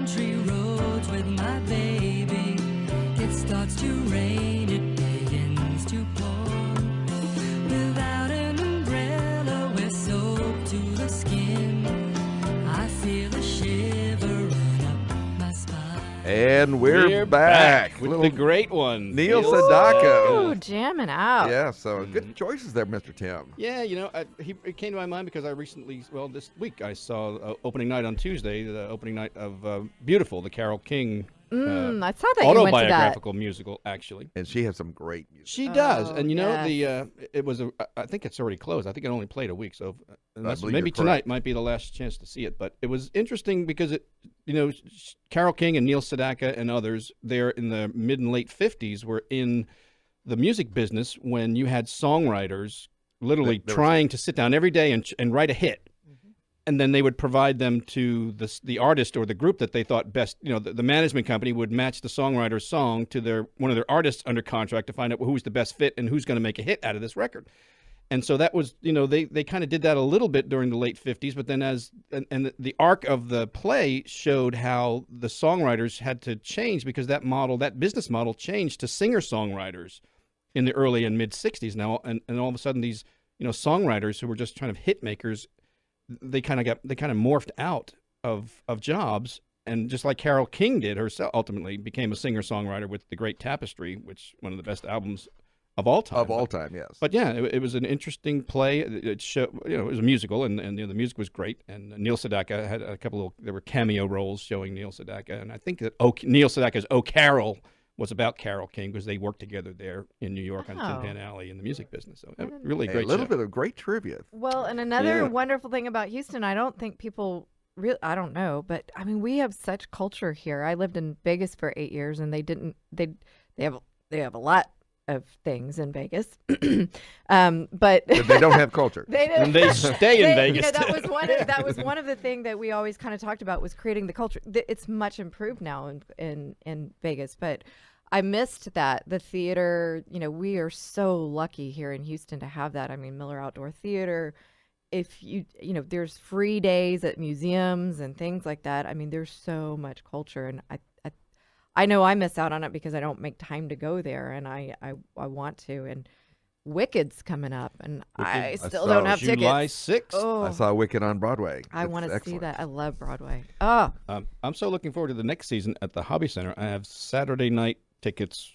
country roads with my baby. It starts to rain, it begins to pour. Without an umbrella, we're soaked to the skin. I feel a shiver run up my spine. And we're back. with the great one, Neil Sedaka. Ooh, jamming out. Yeah, so good choices there, Mr. Tim. Yeah, it came to my mind because I recently, this week, I saw opening night on Tuesday, the opening night of Beautiful, the Carole King I saw that you went to that. autobiographical musical, actually. And she has some great music. She does, Oh, and yes. it was I think it's already closed. I think it only played a week, so unless, believe maybe you're tonight correct. might be the last chance to see it. But it was interesting because Carole King and Neil Sedaka and others there in the mid and late 50s were in the music business when you had songwriters literally There was- trying to sit down every day and write a hit. And then they would provide them to the artist or the group that they thought best. The management company would match the songwriter's song to one of their artists under contract to find out who's the best fit and who's going to make a hit out of this record. And so that was, they kind of did that a little bit during the late 50s, but then the arc of the play showed how the songwriters had to change because that business model changed to singer-songwriters in the early and mid 60s now. And all of a sudden these, songwriters who were just kind of hit makers, they kind of morphed out of jobs, and just like Carole King did herself, ultimately became a singer-songwriter with The Great Tapestry, which one of the best albums of all time. Of all time, yes. But yeah, it was an interesting play. It showed, it was a musical, and the music was great. And Neil Sedaka had a couple there were cameo roles showing Neil Sedaka, and I think that Neil Sedaka's "Oh Carol" was about Carole King because they worked together there in New York on Tin Pan Alley in the music business. So really a great little show. bit of great trivia. Well, and another Yeah. wonderful thing about Houston, I don't think people really, I don't know, but I mean, we have such culture here. I lived in Vegas for 8 years, and they have a lot of things in Vegas, but But they don't have culture. they don't. And they stay in Vegas. That was one of the things that we always kind of talked about was creating the culture. It's much improved now in Vegas, but I missed that. The theater, we are so lucky here in Houston to have that. I mean, Miller Outdoor Theater. If there's free days at museums and things like that. I mean, there's so much culture, and I know I miss out on it because I don't make time to go there, and I want to. And Wicked's coming up, and I still saw don't have July tickets. 6th. Oh, I saw Wicked on Broadway. I It's want to see excellent. that. I love Broadway. Oh, I'm so looking forward to the next season at the Hobby Center. I have Saturday night tickets,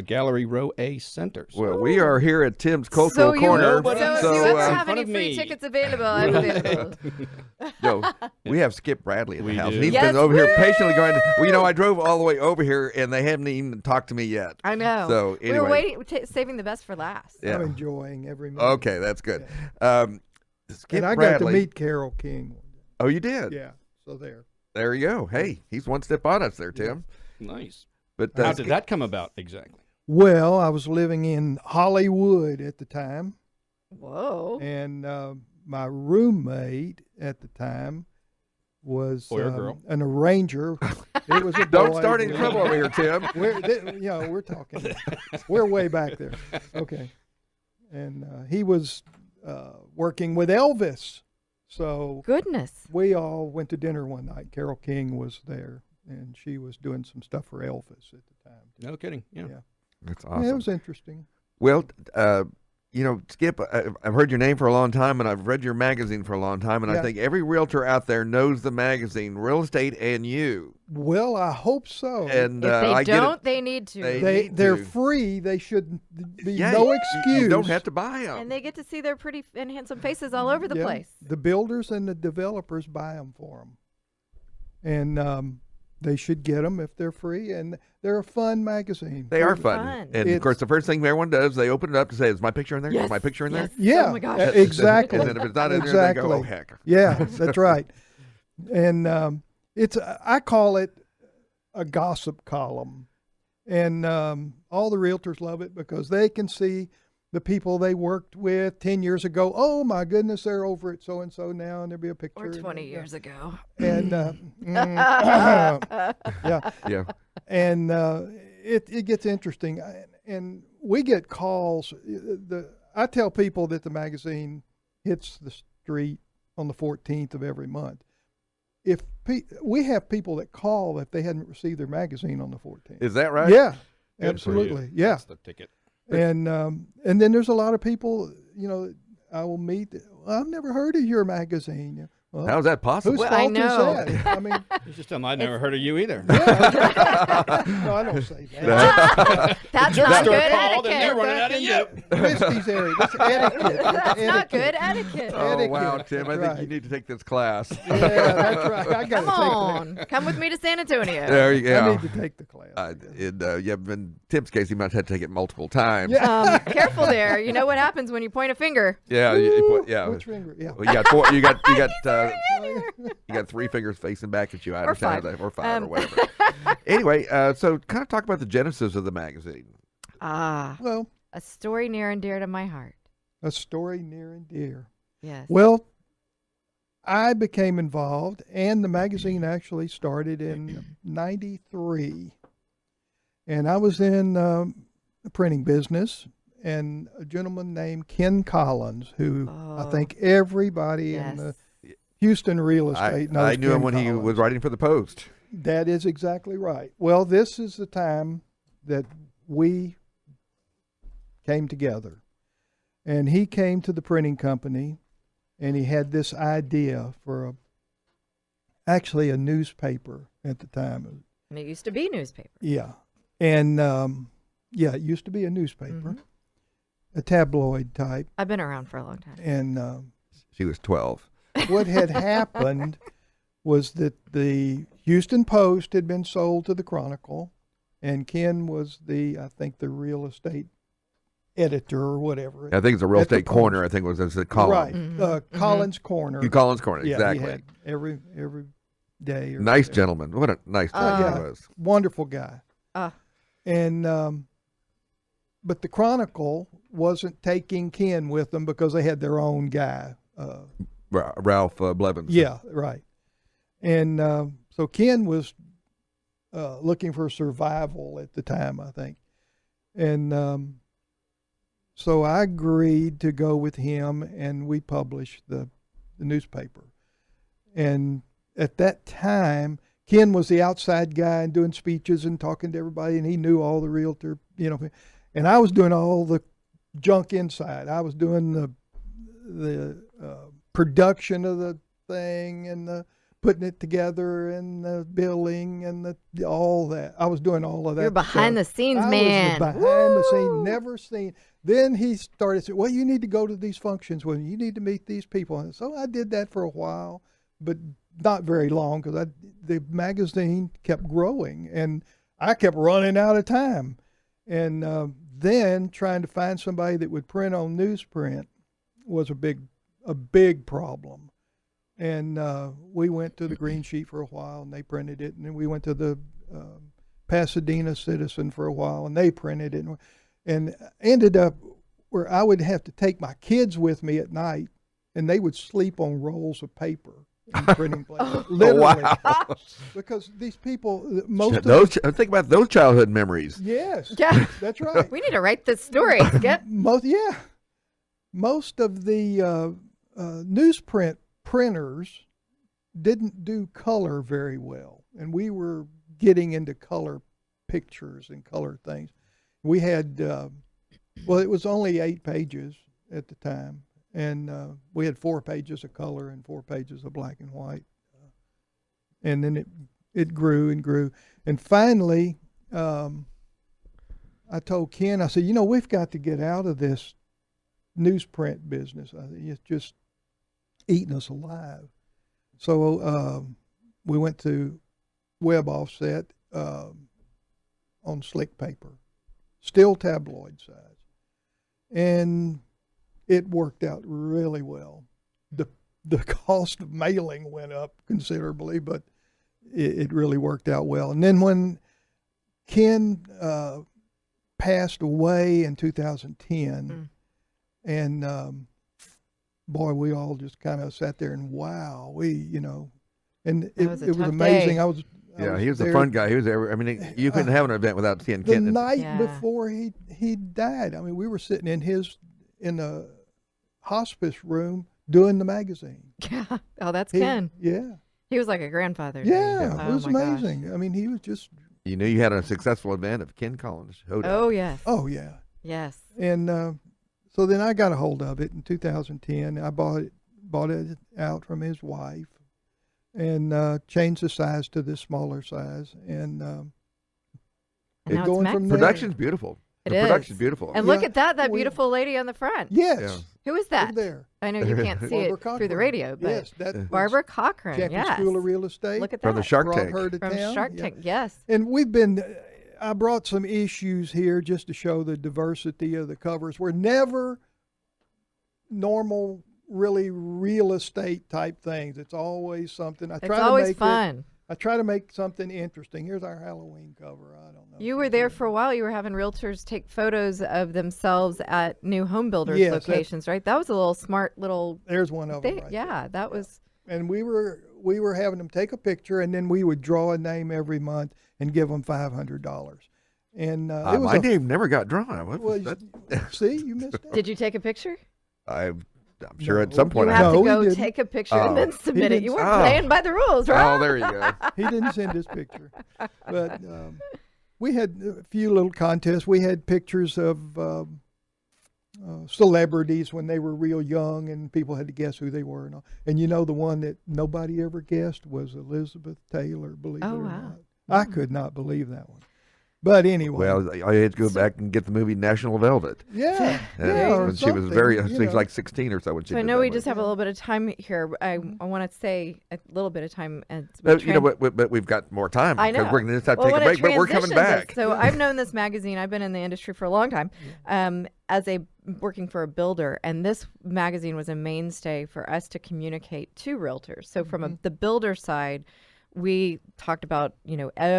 Gallery Row A Centers. Well, we are here at Tim's Cultural so Corner. Nobody so so, you ever in have front any of free me. tickets available? I'm available. No, we have Skip Bradley in the We house. do. And he's Yes, been over here woo! patiently going, I drove all the way over here, and they haven't even talked to me yet. I know. So, we were anyway. waiting, saving the best for last. Yeah. I'm enjoying every minute. Okay, that's good. Skip And I Bradley. got to meet Carole King. Oh, you did? Yeah, so there. There you go. Hey, he's one step on us there, Tim. Nice. But How did that come about exactly? Well, I was living in Hollywood at the time, Whoa. and my roommate at the time was Boy or girl? an arranger. It was a Don't boy. start any trouble over here, Tim. We're talking. We're way back there. Okay, and he was working with Elvis, so Goodness. we all went to dinner one night. Carole King was there, and she was doing some stuff for Elvis at the time. No kidding. Yeah. Yeah. That's Yeah, awesome. it was interesting. Well, Skip, I've heard your name for a long time, and I've read your magazine for a long time, and I Yeah. think every realtor out there knows the magazine, Real Estate and You. Well, I hope so. And If they I get it. don't, they need to. need They're to. free. They should be Yeah, no you- excuse. You don't have to buy them. and they get to see their pretty and handsome faces all over the Yeah. place. The builders and the developers buy them for them, and they should get them if they're free. And they're a fun magazine. They are Fun. fun. And of course, the first thing everyone does, they open it up to say, is my picture in there? Yes. Is my picture in there? Yes. Yeah. Oh my gosh. Exactly. And then if it's not in there, exactly. they go, oh, heck. Yeah, that's right. And I call it a gossip column, and all the realtors love it because they can see the people they worked with 10 years ago. Oh my goodness, they're over at so and so now, and there'll be a picture. Or and 20 years ago. And yeah, Yeah. and it gets interesting, and we get calls. I tell people that the magazine hits the street on the 14th of every month. if we have people that call if they hadn't received their magazine on the 14th. Is that right? Yeah, Good for you. absolutely. Yeah, That's the ticket. and then there's a lot of people, I will meet. Well, I've never heard of your magazine. Well, How's that possible? whose Well, I fault know. is that? I mean, You just tell them I never heard of you either. no, I don't say that. That's not Store good called and they're etiquette. running out of you. Whiskey's area. That's etiquette. That's not good etiquette. Oh, wow, etiquette. Tim. I think Right. you need to take this class. Yeah, that's right. I got Come to on, come with me to San Antonio. There you I go. need to take the class. In Tim's case, he might have to take it multiple times. Careful there. You know what happens when you point a finger. Yeah. Yeah. Which finger? Yeah. Well, you got four. You got 3 fingers facing back at you. I Or understand five. that, or 5 or whatever. Anyway, so kind of talk about the genesis of the magazine. Well, A story near and dear to my heart. a story near and dear. Yes. Well, I became involved, and the magazine actually started in '93. And I was in the printing business, and a gentleman named Ken Collins, who I Oh. think everybody Yes. in the Houston real estate knows. I knew him Ken when he Collins. was writing for the Post. That is exactly right. Well, this is the time that we came together. And he came to the printing company, and he had this idea for actually a newspaper at the time. And it used to be newspaper. Yeah. And it used to be a newspaper, a tabloid type. I've been around for a long time. And She was 12. what had happened was that the Houston Post had been sold to the Chronicle, and Ken was I think the real estate editor or whatever. I think it's a real At the estate corner. Post. I think was the column. Right. Mm-hmm. Collins Corner. You Collins Corner, Yeah, exactly. he had every day. Or Nice whatever. gentleman. What a nice guy yeah. he was. Wonderful guy. Uh, And but the Chronicle wasn't taking Ken with them because they had their own guy. Ralph Blevins. Yeah, right. And so Ken was looking for survival at the time, I think. And so I agreed to go with him, and we published the newspaper. And at that time, Ken was the outside guy and doing speeches and talking to everybody, and he knew all the realtor, and I was doing all the junk inside. I was doing the production of the thing and the putting it together and the billing and all that. I was doing all of that. you're behind the scenes, I man. was behind the scene, Woo! never seen. Then he started saying, well, you need to go to these functions with me. You need to meet these people. And so I did that for a while, but not very long because the magazine kept growing and I kept running out of time. And then trying to find somebody that would print on newsprint was a big problem. And we went to the Green Sheet for a while, and they printed it. And then we went to the Pasadena Citizen for a while, and they printed it. And ended up where I would have to take my kids with me at night, and they would sleep on rolls of paper in the printing place. Literally. Wow. Because these people, most of Think about those childhood memories. yes, Yeah. that's right. We need to write this story, Skip. Most of the newsprint printers didn't do color very well, and we were getting into color pictures and color things. We had it was only 8 pages at the time, and we had 4 pages of color and 4 pages of black and white, and then it grew and grew, and finally I told Ken, I said, we've got to get out of this newsprint business. I think it's just eating us alive. So we went to web offset on slick paper, still tabloid size, and it worked out really well. The cost of mailing went up considerably, but it really worked out well. And then when Ken passed away in 2010, and boy, we all just kind of sat there and wow, and it was a was tough amazing. day. Yeah, he was a there fun guy. He was there. I mean, you couldn't have an event without seeing the Ken. night Yeah. before he died. I mean, we were sitting in a hospice room doing the magazine. Yeah. Oh, that's He- Ken. Yeah. He was like a grandfather. to me. Yeah, it Oh was my gosh. amazing. I mean, he was just, You knew you had a successful event of Ken Collins. Hoda. Oh yes. oh yeah. Yes. And so then I got a hold of it in 2010. I bought it out from his wife, and changed the size to this smaller size, and And it now it's going from there. Production's beautiful. It the is. production's beautiful. And look Yeah. at that Oh, yeah. beautiful lady on the front. Yes, Yeah. Who is over that? there. I know you can't see Barbara it through Cochran. the radio, but Yes, that was Barbara Cochran. Champion Yes. School of Real Estate. Look at From the that. Shark brought Tank. her to From town. Shark yeah. Tank. Yes. And we've been, I brought some issues here just to show the diversity of the covers. We're never normal, really real estate type things. It's always something. It's always fun. I try to make something interesting. Here's our Halloween cover. I don't know. You were there for a while. You were having realtors take photos of themselves at new home builders Yes, that's- locations, right? That was a little smart little There's one of them. thing. Right Yeah, there. that was. And we were having them take a picture, and then we would draw a name every month and give them $500. And it was my name never got drawn. What well, was that? see, you missed that. Did you take a picture? I'm sure at No. some You point I have No, to he go didn't. take a picture Oh. and then submit it. You didn't- weren't Oh. playing by the rules, right? Oh, there you go. He didn't send his picture. But we had a few little contests. We had pictures of celebrities when they were real young, and people had to guess who they were. And you know, the one that nobody ever guessed was Elizabeth Taylor, believe Oh, it or wow. not. I could not believe that one. But anyway. Well, I had to go back and get the movie National Velvet. yeah. And yeah, or when she was something, very, you she was know. like 16 or so when she So I did know that we movie. just have a little bit of time here. I want to say a little bit of time. As we But, you know, tran- but we've got more time. I know. Because we're going to just have to Well, take a when it break, but we're coming transitions us- back. So I've known this magazine. I've been in the industry for a long time, as a working for a builder, and this magazine was a mainstay for us to communicate to realtors. So from the builder side, we talked about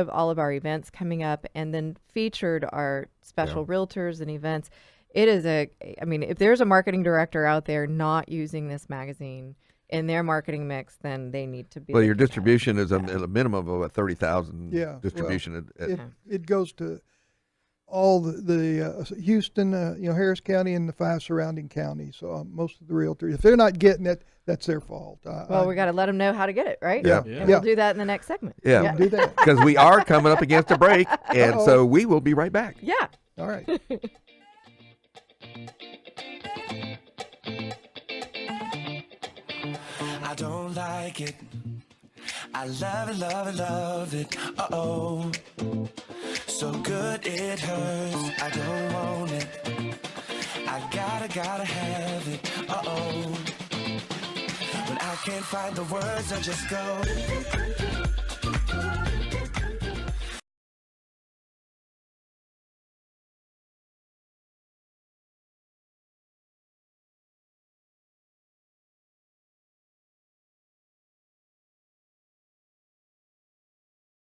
all of our events coming up, and then featured our special realtors and events. It is if there's a marketing director out there not using this magazine in their marketing mix, then they need to be. Well, your looking at it. distribution is a minimum of a 30,000 Yeah, well, distribution. It goes to all the Houston, Harris County and the 5 surrounding counties. So most of the realtors, if they're not getting it, that's their fault. Well, we got to let them know how to get it, right? Yeah. And Yeah. we'll do that in the next segment. Yeah. do that. Because we are coming up against a break, and Uh-oh. so we will be right back. Yeah. All right. I don't like it. I love it, love it, love it. Uh-oh. So good it hurts. I don't want it. I gotta have it. Uh-oh. When I can't find the words, I just go.